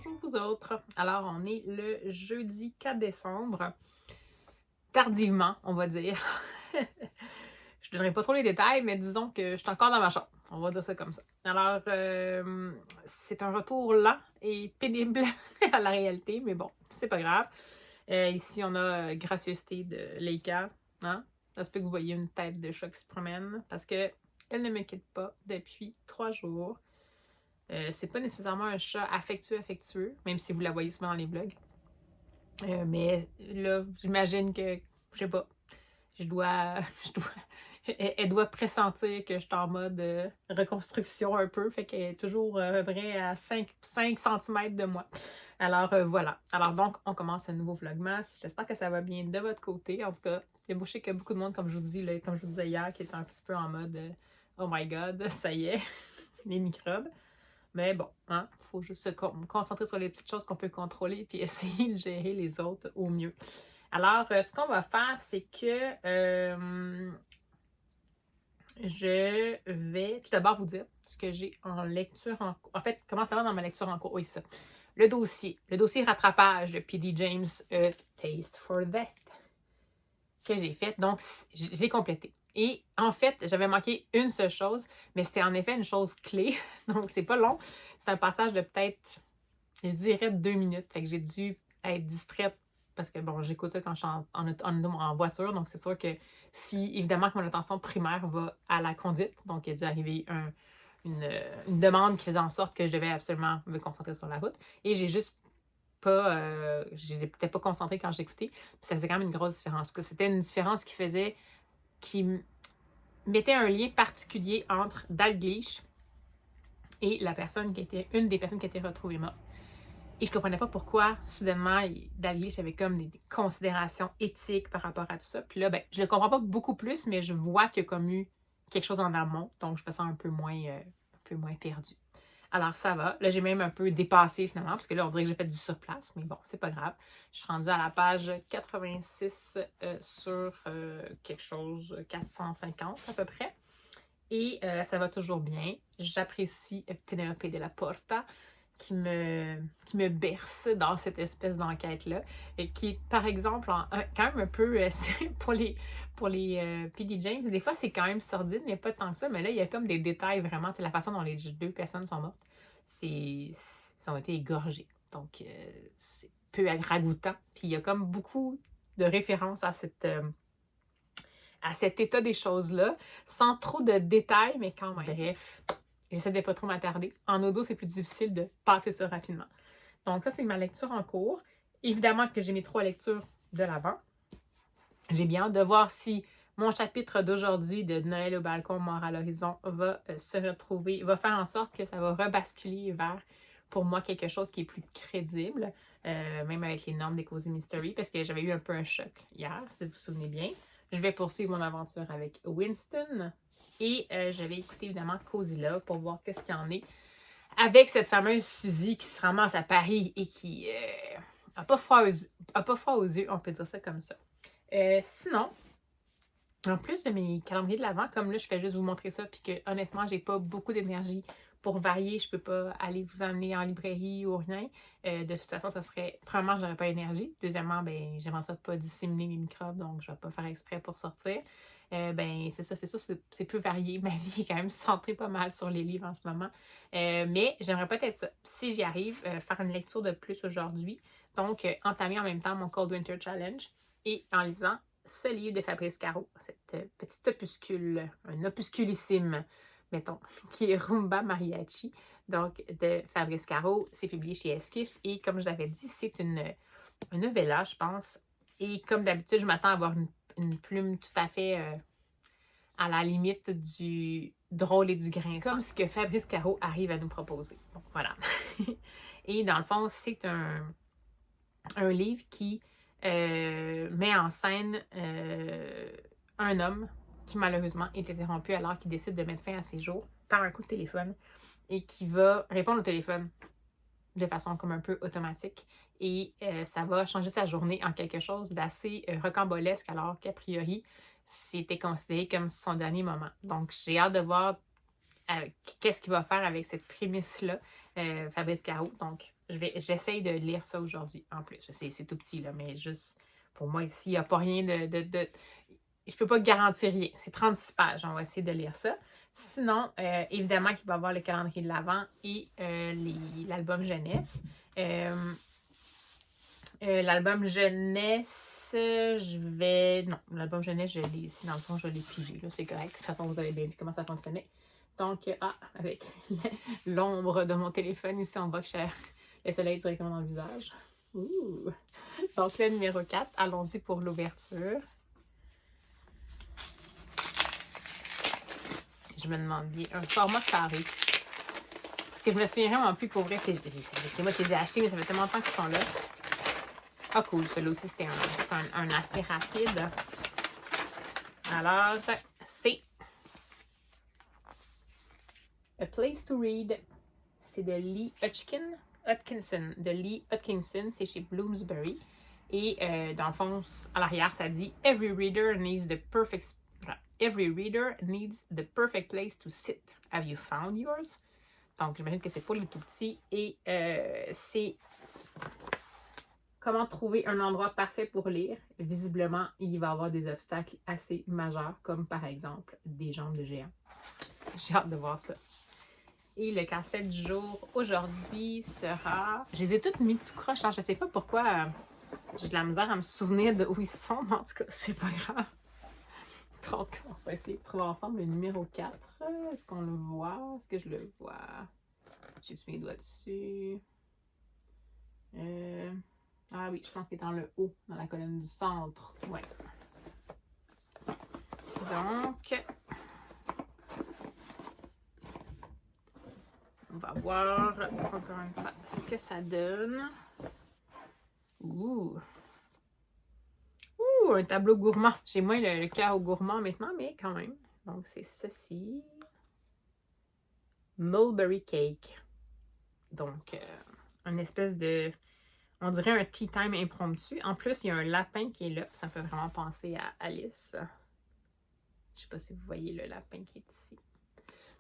Bonjour vous autres. Alors, on est le jeudi 4 décembre, tardivement, on va dire. Je ne donnerai pas trop les détails, mais disons que je suis encore dans ma chambre. On va dire ça comme ça. Alors, c'est un retour lent et pénible à la réalité, mais bon, c'est pas grave. Ici, on a gracieuseté de Leica. Hein? Ça se peut que vous voyez une tête de chat qui se promène parce que elle ne me quitte pas depuis 3 jours. C'est pas nécessairement un chat affectueux, même si vous la voyez souvent dans les vlogs. Mais là, j'imagine que, je sais pas, je dois, elle doit pressentir que je suis en mode reconstruction un peu, fait qu'elle est toujours à peu près à 5 cm de moi. Alors voilà. Alors donc, on commence un nouveau vlogmas. J'espère que ça va bien de votre côté. En tout cas, il y a beaucoup de monde, comme je vous dis, là, comme je vous disais hier, qui est un petit peu en mode oh my god, ça y est, les microbes. Mais bon, hein, faut juste se concentrer sur les petites choses qu'on peut contrôler puis essayer de gérer les autres au mieux. Alors, ce qu'on va faire, c'est que je vais tout d'abord vous dire ce que j'ai en lecture en cours. En fait, comment ça va dans ma lecture en cours? Oui, c'est ça. Le dossier rattrapage de P.D. James, Taste for Death, que j'ai fait. Donc, je l'ai complété. Et en fait, j'avais manqué une seule chose, mais c'était en effet une chose clé. Donc, c'est pas long. C'est un passage de peut-être, je dirais, 2 minutes. Fait que j'ai dû être distraite parce que, bon, j'écoute ça quand je suis en voiture. Donc, c'est sûr que si, évidemment, que mon attention primaire va à la conduite, donc il a dû arriver une demande qui faisait en sorte que je devais absolument me concentrer sur la route. Et j'ai juste pas, j'étais peut-être pas concentrée quand j'écoutais. Ça faisait quand même une grosse différence. Parce que c'était une différence qui mettait un lien particulier entre Dalglish et une des personnes qui a été retrouvée morte. Et je comprenais pas pourquoi, soudainement, Dalglish avait comme des considérations éthiques par rapport à tout ça. Puis là, ben, je le comprends pas beaucoup plus, mais je vois qu'il y a comme eu quelque chose en amont. Donc, je me sens un peu moins perdue. Alors, ça va. Là, j'ai même un peu dépassé finalement, parce que là, on dirait que j'ai fait du surplace, mais bon, c'est pas grave. Je suis rendue à la page 86 sur quelque chose, 450 à peu près. Et ça va toujours bien. J'apprécie Penelope de la Porta qui me berce dans cette espèce d'enquête-là. Et qui est, par exemple, quand même un peu pour les P.D. James, des fois c'est quand même sordide, mais pas tant que ça. Mais là, il y a comme des détails vraiment, tu sais, la façon dont les deux personnes sont mortes, ça ont été égorgés. Donc, c'est peu ragoûtant. Puis il y a comme beaucoup de références à cet état des choses-là, sans trop de détails, mais quand même. Bref, j'essaie de pas trop m'attarder. En audio, c'est plus difficile de passer ça rapidement. Donc ça, c'est ma lecture en cours. Évidemment que j'ai mes 3 lectures de l'avant. J'ai bien hâte de voir si mon chapitre d'aujourd'hui de Noël au balcon, mort à l'horizon va se retrouver, va faire en sorte que ça va rebasculer vers, pour moi, quelque chose qui est plus crédible, même avec les normes des Cozy Mystery, parce que j'avais eu un peu un choc hier, si vous vous souvenez bien. Je vais poursuivre mon aventure avec Winston et je vais écouter évidemment Cozy Love pour voir qu'est-ce qu'il y en est avec cette fameuse Suzy qui se ramasse à Paris et qui a pas froid aux yeux, on peut dire ça comme ça. Sinon, en plus de mes calendriers de l'Avent, comme là, je fais juste vous montrer ça, puis que honnêtement, j'ai pas beaucoup d'énergie pour varier. Je peux pas aller vous emmener en librairie ou rien. De toute façon, ça serait. Premièrement, j'aurais pas l'énergie. Deuxièmement, ben, j'aimerais ça pas disséminer mes microbes, donc je vais pas faire exprès pour sortir. Ben, c'est ça, c'est peu varié. Ma vie est quand même centrée pas mal sur les livres en ce moment. Mais j'aimerais peut-être ça. Si j'y arrive, faire une lecture de plus aujourd'hui. Donc, entamer en même temps mon Cold Winter Challenge et en lisant ce livre de Fabrice Caro, cette petite opuscule, un opusculissime, mettons, qui est Rumba Mariachi, donc de Fabrice Caro. C'est publié chez Esquif et comme je l'avais dit, c'est un novella, je pense. Et comme d'habitude, je m'attends à avoir une plume tout à fait à la limite du drôle et du grinçant, comme ce que Fabrice Caro arrive à nous proposer. Donc voilà. Et dans le fond, c'est un livre qui met en scène un homme qui malheureusement est interrompu alors qu'il décide de mettre fin à ses jours par un coup de téléphone et qui va répondre au téléphone de façon comme un peu automatique et ça va changer sa journée en quelque chose d'assez rocambolesque alors qu'a priori c'était considéré comme son dernier moment. Donc j'ai hâte de voir qu'est-ce qu'il va faire avec cette prémisse-là, Fabrice Caro. Donc, j'essaye de lire ça aujourd'hui en plus. C'est tout petit, là, mais juste pour moi ici, il n'y a pas rien je ne peux pas garantir rien. C'est 36 pages. On va essayer de lire ça. Sinon, évidemment qu'il va y avoir le calendrier de l'Avent et l'album jeunesse. L'album jeunesse, non, l'album jeunesse, je l'ai ici. Dans le fond, je l'ai pigé. C'est correct. De toute façon, vous avez bien vu comment ça fonctionnait. Donc, avec l'ombre de mon téléphone, ici, on voit que j'ai le soleil directement dans le visage. Ouh. Donc, le numéro 4, allons-y pour l'ouverture. Je me demande bien. Un format carré. Parce que je me souviens vraiment plus pour vrai. C'est moi qui les ai achetés, mais ça fait tellement longtemps qu'ils sont là. Ah, cool. Celui-là aussi, c'était un assez rapide. Alors, c'est A Place to Read. C'est de Lee Hodkinson. De Lee Hodkinson. C'est chez Bloomsbury. Et dans le fond, à l'arrière, ça dit Every reader needs the perfect place to sit. Have you found yours? Donc, j'imagine que c'est pour les tout petits. Et c'est comment trouver un endroit parfait pour lire. Visiblement, il va y avoir des obstacles assez majeurs, comme par exemple des jambes de géant. J'ai hâte de voir ça. Et le casse-tête du jour aujourd'hui sera... Je les ai toutes mis tout croche. Je ne sais pas pourquoi j'ai de la misère à me souvenir de où ils sont, mais en tout cas, c'est pas grave. Donc, on va essayer de trouver ensemble le numéro 4. Est-ce qu'on le voit? Est-ce que je le vois? J'ai-tu mes doigts dessus? Ah oui, je pense qu'il est dans le haut, dans la colonne du centre. Ouais. Donc, on va voir encore une fois ce que ça donne. Ouh! Ouh, un tableau gourmand. J'ai moins le cœur au gourmand maintenant, mais quand même. Donc, c'est ceci. Mulberry cake. Donc, une espèce de... On dirait un tea time impromptu. En plus, il y a un lapin qui est là. Ça me fait vraiment penser à Alice. Je ne sais pas si vous voyez le lapin qui est ici.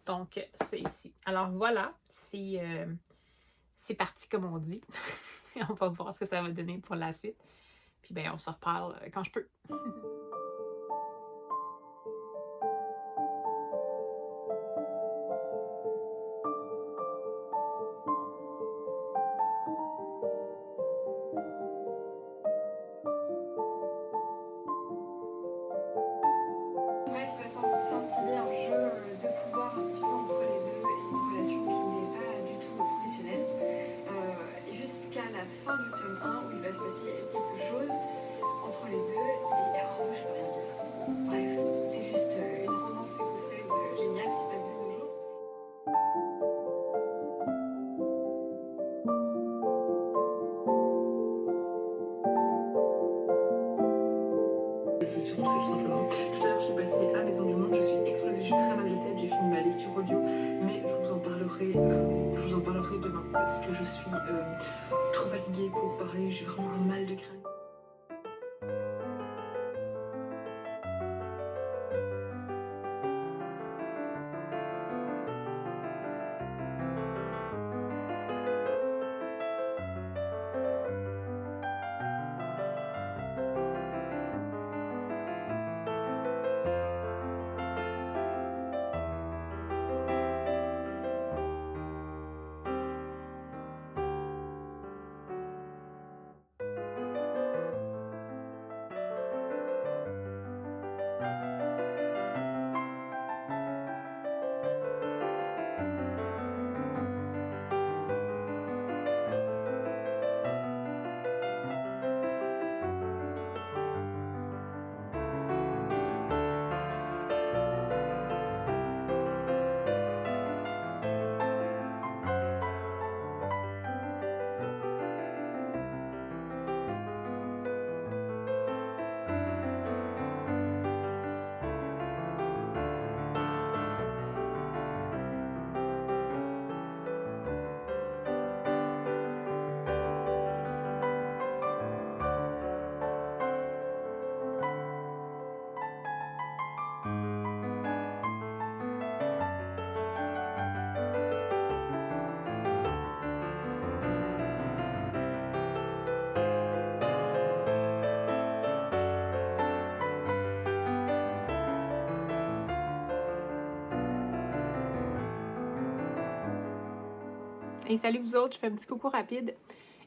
Donc, c'est ici. Alors, voilà. C'est parti comme on dit. On va voir ce que ça va donner pour la suite. Puis, ben, on se reparle quand je peux. S'instiller un jeu de pouvoir un petit peu entre les deux et une relation qui n'est pas du tout professionnelle. Jusqu'à la fin du tome 1 où il va se passer quelque chose entre les deux et en vrai je peux rien dire. Bref, c'est juste une romance écossaise géniale qui se passe de nos jours. Je suis rentrée tout simplement. Tout à l'heure, je suis passée à Maison du Monde, je suis explosée, j'ai très mal de tête, j'ai fini ma lecture audio, mais je vous en parlerai demain parce que je suis trop fatiguée pour parler, j'ai vraiment un mal de crâne. Et salut vous autres, je fais un petit coucou rapide.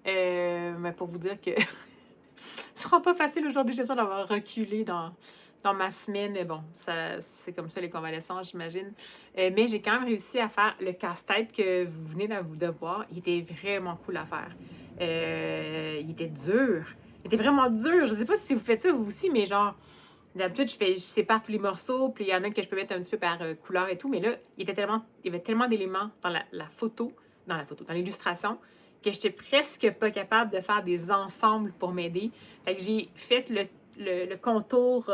Mais pour vous dire que ce sera pas facile aujourd'hui, j'ai besoin d'avoir reculé dans ma semaine. Mais bon, c'est comme ça les convalescences, j'imagine. Mais j'ai quand même réussi à faire le casse-tête que vous venez de voir. Il était vraiment cool à faire. Il était dur. Il était vraiment dur. Je sais pas si vous faites ça vous aussi, mais genre, d'habitude, je sépare tous les morceaux, puis il y en a que je peux mettre un petit peu par couleur et tout, mais là, il y avait tellement d'éléments dans dans l'illustration, que j'étais presque pas capable de faire des ensembles pour m'aider. Fait que j'ai fait le contour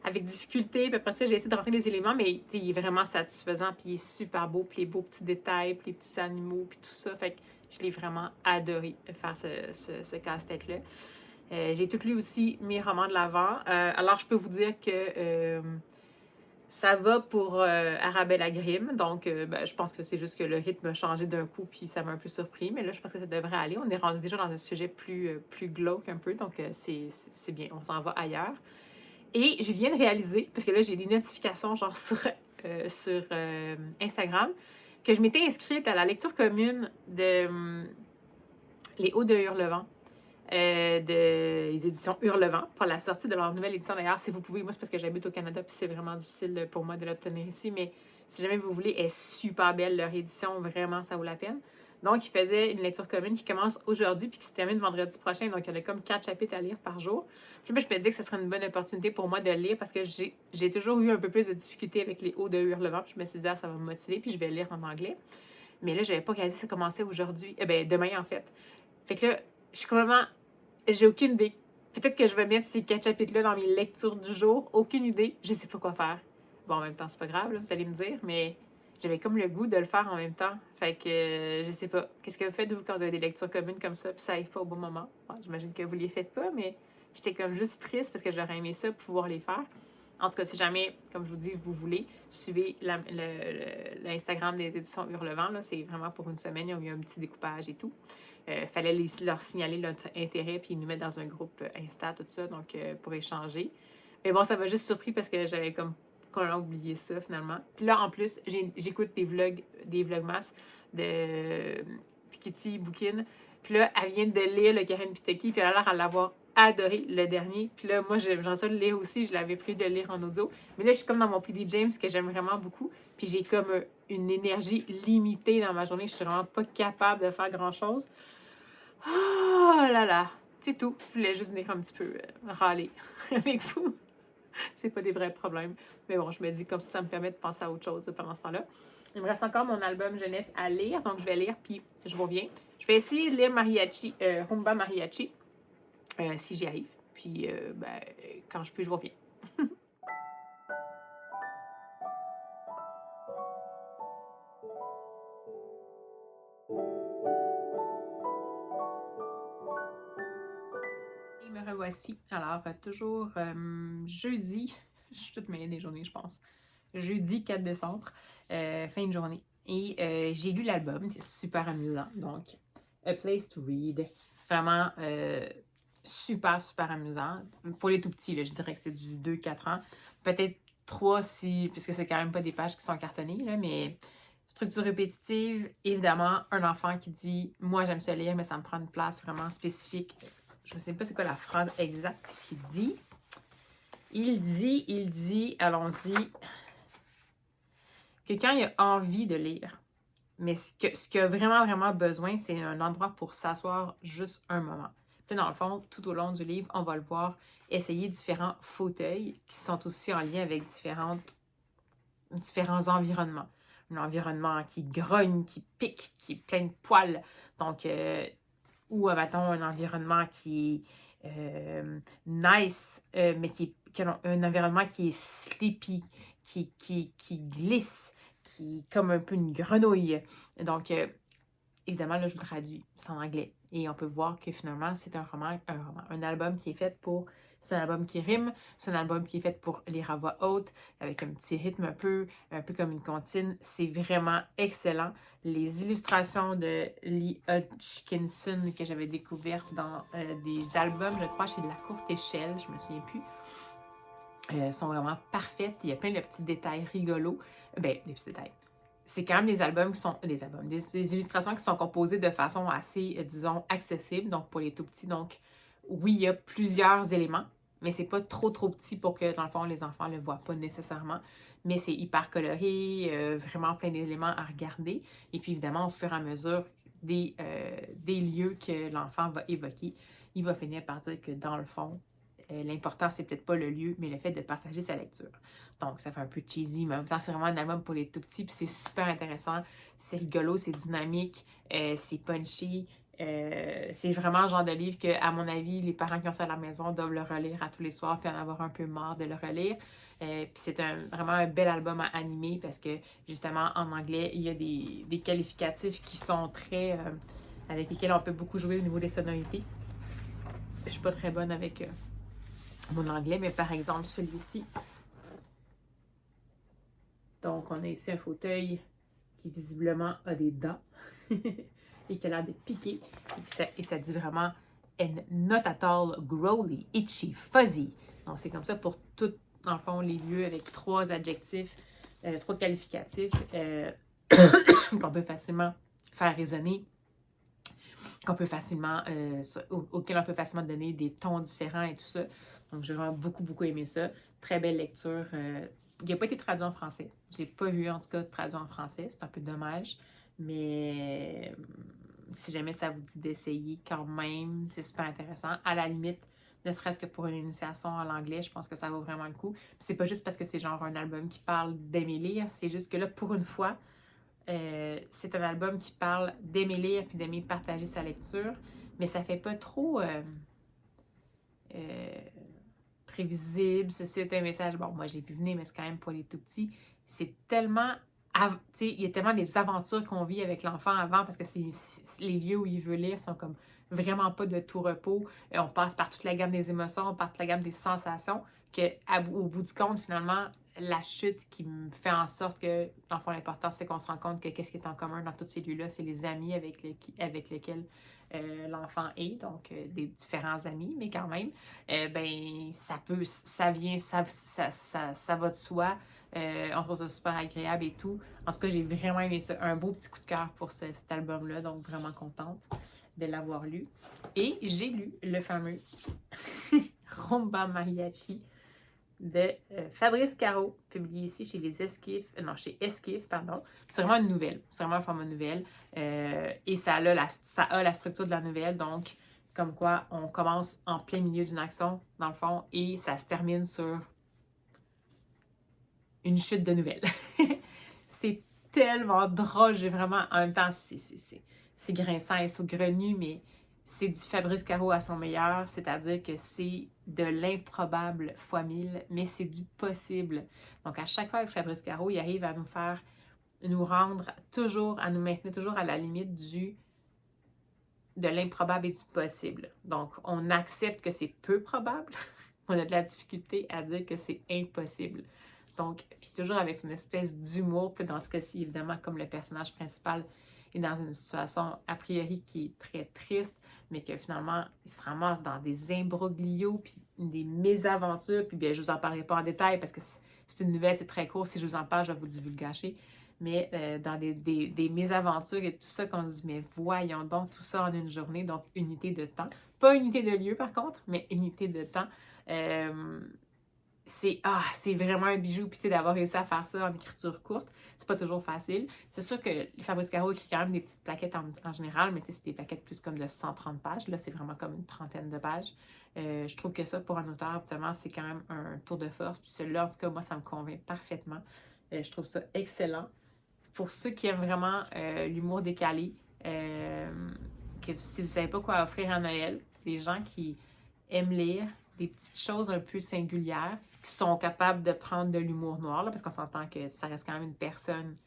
avec difficulté, puis après ça, j'ai essayé de rentrer des éléments, mais il est vraiment satisfaisant, puis il est super beau, puis les beaux petits détails, puis les petits animaux, puis tout ça. Fait que je l'ai vraiment adoré faire ce casse-tête-là. J'ai tout lu aussi mes romans de l'avant. Alors, je peux vous dire que ça va pour Arabella Grimm. Donc, je pense que c'est juste que le rythme a changé d'un coup, puis ça m'a un peu surpris. Mais là, je pense que ça devrait aller. On est rendu déjà dans un sujet plus glauque un peu. Donc, c'est bien. On s'en va ailleurs. Et je viens de réaliser, parce que là, j'ai des notifications genre sur Instagram, que je m'étais inscrite à la lecture commune de Les Hauts de Hurlevent. Des éditions Hurlevent pour la sortie de leur nouvelle édition. D'ailleurs, si vous pouvez, moi c'est parce que j'habite au Canada puis c'est vraiment difficile pour moi de l'obtenir ici, mais si jamais vous voulez, elle est super belle, leur édition, vraiment, ça vaut la peine. Donc, ils faisaient une lecture commune qui commence aujourd'hui puis qui se termine vendredi prochain. Donc, il y en a comme 4 chapitres à lire par jour. Puis moi, je me dis que ce serait une bonne opportunité pour moi de lire parce que j'ai toujours eu un peu plus de difficultés avec les hauts de Hurlevent. Puis je me suis dit, ça va me motiver puis je vais lire en anglais. Mais là, je n'avais pas réalisé que ça commençait aujourd'hui. Demain, en fait. Fait que là, je suis complètement. J'ai aucune idée. Peut-être que je vais mettre ces 4 chapitres-là dans mes lectures du jour. Aucune idée. Je sais pas quoi faire. Bon, en même temps, c'est pas grave, là, vous allez me dire, mais j'avais comme le goût de le faire en même temps. Fait que je sais pas. Qu'est-ce que vous faites, vous, quand vous avez des lectures communes comme ça, puis ça arrive pas au bon moment? Bon, j'imagine que vous les faites pas, mais j'étais comme juste triste parce que j'aurais aimé ça, pouvoir les faire. En tout cas, si jamais, comme je vous dis, vous voulez, suivez l'Instagram des éditions Hurlevent. C'est vraiment pour une semaine. Ils ont eu un petit découpage et tout. Fallait leur signaler notre intérêt puis ils nous mettre dans un groupe Insta, tout ça, donc pour échanger. Mais bon, ça m'a juste surpris parce que j'avais comme oublié ça finalement. Puis là, en plus, j'écoute des vlogmas de Piketty Bookin. Puis là, elle vient de lire le Karen Pitaki, puis elle a l'air à l'avoir adoré le dernier. Puis là, moi, j'en sais de lire aussi, je l'avais pris de lire en audio. Mais là, je suis comme dans mon PD James que j'aime vraiment beaucoup. Puis j'ai comme une énergie limitée dans ma journée. Je suis vraiment pas capable de faire grand-chose. Oh là là, c'est tout. Je voulais juste venir un petit peu râler avec vous. C'est pas des vrais problèmes. Mais bon, je me dis comme ça me permet de penser à autre chose pendant ce temps-là. Il me reste encore mon album jeunesse à lire, donc je vais lire puis je reviens. Je vais essayer de lire Rumba Mariachi, si j'y arrive. Puis quand je peux, je reviens. Et me revoici. Alors, toujours jeudi, je suis toute mêlée des journées, je pense. Jeudi 4 décembre, fin de journée. Et j'ai lu l'album, c'est super amusant. Donc, A Place to Read. Vraiment super, super amusant. Pour les tout petits, là, je dirais que c'est du 2-4 ans. Peut-être 3 si, puisque c'est quand même pas des pages qui sont cartonnées, là, mais structure répétitive. Évidemment, un enfant qui dit « Moi, j'aime ça lire, mais ça me prend une place vraiment spécifique. » Je ne sais pas c'est quoi la phrase exacte qu'il dit. Il dit, allons-y, que quand il a envie de lire, mais ce qu'il a vraiment, vraiment besoin, c'est un endroit pour s'asseoir juste un moment. Puis dans le fond, tout au long du livre, on va le voir essayer différents fauteuils qui sont aussi en lien avec différents environnements. Un environnement qui grogne, qui pique, qui est plein de poils. Donc, ou, mettons, un environnement qui est nice, mais un environnement qui est sleepy, qui glisse, qui comme un peu une grenouille. Donc, évidemment, là, je vous traduis, c'est en anglais. Et on peut voir que finalement, c'est un album qui est fait pour... C'est un album qui rime, c'est un album qui est fait pour lire à voix haute, avec un petit rythme un peu comme une comptine. C'est vraiment excellent. Les illustrations de Lee Hodgkinson que j'avais découvertes dans des albums, je crois, chez La Courte Échelle, je me souviens plus, sont vraiment parfaites. Il y a plein de petits détails rigolos. Des petits détails. c'est quand même des albums qui sont des illustrations qui sont composées de façon assez, disons, accessible, donc pour les tout petits. Donc, oui, il y a plusieurs éléments, mais c'est pas trop petit pour que, dans le fond, les enfants ne le voient pas nécessairement. Mais c'est hyper coloré, vraiment plein d'éléments à regarder. Et puis, évidemment, au fur et à mesure des lieux que l'enfant va évoquer, il va finir par dire que, dans le fond, l'important, c'est peut-être pas le lieu, mais le fait de partager sa lecture. Donc, ça fait un peu cheesy, mais en même temps, c'est vraiment un album pour les tout petits, puis c'est super intéressant, c'est rigolo, c'est dynamique, c'est punchy. C'est vraiment le genre de livre que, à mon avis, les parents qui ont ça à la maison doivent le relire à tous les soirs, puis en avoir un peu marre de le relire. Puis c'est vraiment un bel album à animer parce que, justement, en anglais, il y a des qualificatifs qui sont très... avec lesquels on peut beaucoup jouer au niveau des sonorités. Je suis pas très bonne avec mon anglais, mais par exemple, celui-ci. Donc, on a ici un fauteuil qui visiblement a des dents et qui a l'air de piquer. Et ça dit vraiment « and not at all growly, itchy, fuzzy ». Donc, c'est comme ça pour tout, dans le fond, les lieux avec 3 adjectifs, 3 qualificatifs qu'on peut facilement faire résonner, auxquels on peut facilement donner des tons différents et tout ça. Donc, j'ai vraiment beaucoup aimé ça. Très belle lecture. Il n'a pas été traduit en français. Je ne l'ai pas vu, en tout cas, traduit en français. C'est un peu dommage. Mais si jamais ça vous dit d'essayer quand même, c'est super intéressant. À la limite, ne serait-ce que pour une initiation à l'anglais, je pense que ça vaut vraiment le coup. Puis c'est pas juste parce que c'est genre un album qui parle d'aimer lire, c'est juste que là, pour une fois, c'est un album qui parle d'aimer lire puis d'aimer partager sa lecture, mais ça fait pas trop prévisible. C'est un message, bon, moi j'ai pu venir, mais c'est quand même pour les tout petits. C'est tellement, il y a tellement des aventures qu'on vit avec l'enfant avant parce que les lieux où il veut lire sont comme vraiment pas de tout repos. On passe par toute la gamme des émotions, on passe toute la gamme des sensations au bout du compte, finalement, la chute qui me fait en sorte que, dans le fond, l'important, c'est qu'on se rend compte que qu'est-ce qui est en commun dans tous ces lieux-là, c'est les amis avec lesquels l'enfant est, donc des différents amis, mais quand même, ben, ça va de soi. On trouve ça super agréable et tout. En tout cas, j'ai vraiment aimé ça. Un beau petit coup de cœur pour cet album-là, donc vraiment contente de l'avoir lu. Et j'ai lu le fameux Rumba Mariachi de Fabrice Caro, publié ici chez chez Esquif, pardon. C'est vraiment une nouvelle, c'est vraiment un format nouvelle. Et ça a la structure de la nouvelle, donc comme quoi on commence en plein milieu d'une action, dans le fond, et ça se termine sur une chute de nouvelles. C'est tellement drôle, j'ai vraiment, en même temps, c'est grinçant et saugrenu, mais c'est du Fabrice Caro à son meilleur, c'est-à-dire que c'est de l'improbable fois 1000, mais c'est du possible. Donc, à chaque fois avec Fabrice Caro, il arrive à nous maintenir toujours à la limite de l'improbable et du possible. Donc, on accepte que c'est peu probable, on a de la difficulté à dire que c'est impossible. Donc, puis toujours avec une espèce d'humour, puis dans ce cas-ci, évidemment, comme le personnage principal est dans une situation a priori qui est très triste, mais que finalement, il se ramasse dans des imbroglios, puis des mésaventures, puis bien, je ne vous en parlerai pas en détail parce que c'est une nouvelle, c'est très court, si je vous en parle, je vais vous divulgacher, mais dans des mésaventures et tout ça, qu'on se dit, mais voyons donc, tout ça en une journée, donc unité de temps. Pas unité de lieu, par contre, mais unité de temps. C'est vraiment un bijou. Puis, tu sais, d'avoir réussi à faire ça en écriture courte, c'est pas toujours facile. C'est sûr que Fabrice Caro écrit quand même des petites plaquettes en général, mais tu sais, c'est des plaquettes plus comme de 130 pages. Là, c'est vraiment comme une trentaine de pages. Je trouve que ça, pour un auteur, habituellement, c'est quand même un tour de force. Puis celui-là, en tout cas, moi, ça me convainc parfaitement. Je trouve ça excellent. Pour ceux qui aiment vraiment l'humour décalé, que si vous ne savez pas quoi offrir à Noël, des gens qui aiment lire des petites choses un peu singulières, qui sont capables de prendre de l'humour noir, là, parce qu'on s'entend que ça reste quand même une personne,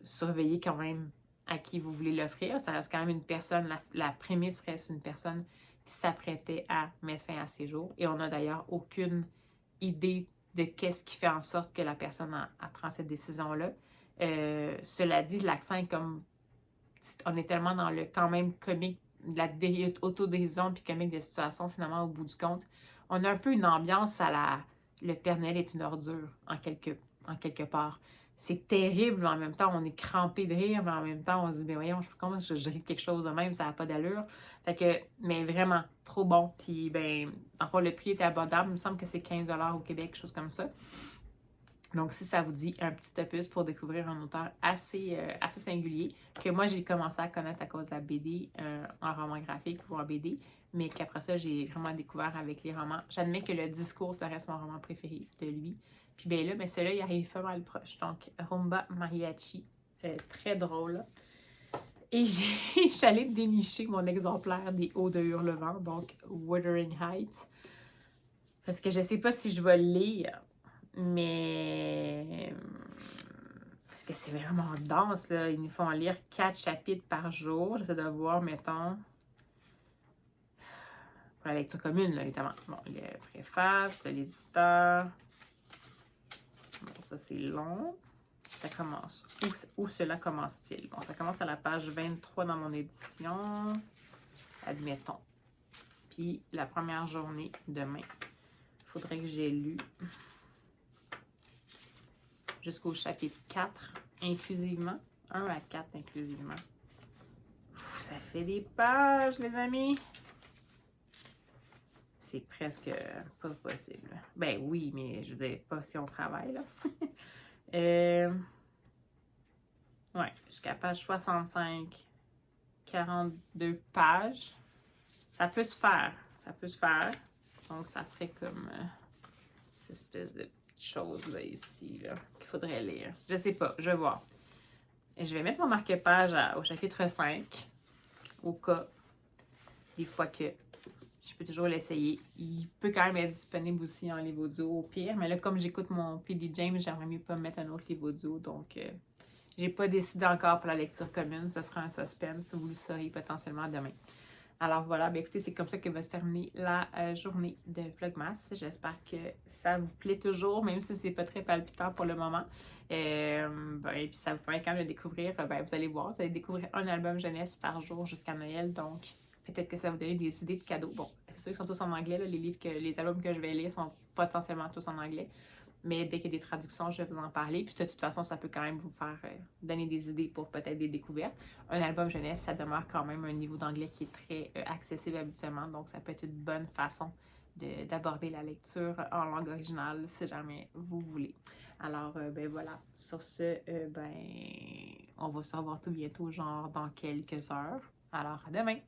surveillez quand même à qui vous voulez l'offrir. Ça reste quand même une personne, la prémisse reste une personne qui s'apprêtait à mettre fin à ses jours. Et on n'a d'ailleurs aucune idée de qu'est-ce qui fait en sorte que la personne prend cette décision-là. Cela dit, l'accent est comme... On est tellement dans le quand même comique, de la autodérision puis comique de situation, finalement, au bout du compte. On a un peu une ambiance à le Père Noël est une ordure, en quelque part. c'est terrible, mais en même temps, on est crampé de rire, mais en même temps, on se dit, mais voyons, comment je ris de quelque chose de même, ça n'a pas d'allure. Fait que, mais vraiment, trop bon. Puis, ben, enfin, le prix était abordable. Il me semble que c'est 15 $ au Québec, quelque chose comme ça. Donc, si ça vous dit un petit opus pour découvrir un auteur assez singulier, que moi, j'ai commencé à connaître à cause de la BD, en roman graphique ou en BD, mais qu'après ça, j'ai vraiment découvert avec les romans. J'admets que le discours, ça reste mon roman préféré de lui. Puis ben là, mais celui-là, il arrive pas mal proche. Donc, Rumba Mariachi, très drôle. Et je suis allée dénicher mon exemplaire des Hauts de Hurlevent, donc Wuthering Heights. Parce que je sais pas si je vais le lire, mais parce que c'est vraiment dense, là. Ils nous font lire 4 chapitres par jour. J'essaie de voir, mettons, pour la lecture commune, là, évidemment. Bon, le préface de l'éditeur. Bon, ça, c'est long. Ça commence. Où cela commence-t-il? Bon, ça commence à la page 23 dans mon édition. Admettons. Puis, la première journée, demain. Il faudrait que j'ai lu jusqu'au chapitre 4 inclusivement. 1 à 4 inclusivement. Ouf, ça fait des pages, les amis. C'est presque pas possible. Ben oui, mais je veux dire, pas si on travaille, là. Ouais, jusqu'à page 65, 42 pages. Ça peut se faire. Ça peut se faire. Donc, ça serait comme cette espèce de petite chose là ici, là, qu'il faudrait lire. Je sais pas, je vais voir. Et je vais mettre mon marque-page au chapitre 5, au cas, des fois que je peux toujours l'essayer. Il peut quand même être disponible aussi en livre audio au pire, mais là, comme j'écoute mon P.D. James, j'aimerais mieux pas mettre un autre livre audio, donc j'ai pas décidé encore pour la lecture commune. Ce sera un suspense, vous le saurez potentiellement demain. Alors voilà, bien écoutez, c'est comme ça que va se terminer la journée de Vlogmas. J'espère que ça vous plaît toujours, même si c'est pas très palpitant pour le moment. Et puis ça vous permet quand même de découvrir, vous allez voir, vous allez découvrir un album jeunesse par jour jusqu'à Noël, donc peut-être que ça va vous donner des idées de cadeaux. Bon, c'est sûr qu'ils sont tous en anglais, là, les albums que je vais lire sont potentiellement tous en anglais. Mais dès qu'il y a des traductions, je vais vous en parler. Puis de toute façon, ça peut quand même vous faire donner des idées pour peut-être des découvertes. Un album jeunesse, ça demeure quand même un niveau d'anglais qui est très accessible habituellement. Donc, ça peut être une bonne façon d'aborder la lecture en langue originale si jamais vous voulez. Alors, ben voilà. Sur ce, on va se revoir tout bientôt, genre dans quelques heures. Alors, à demain!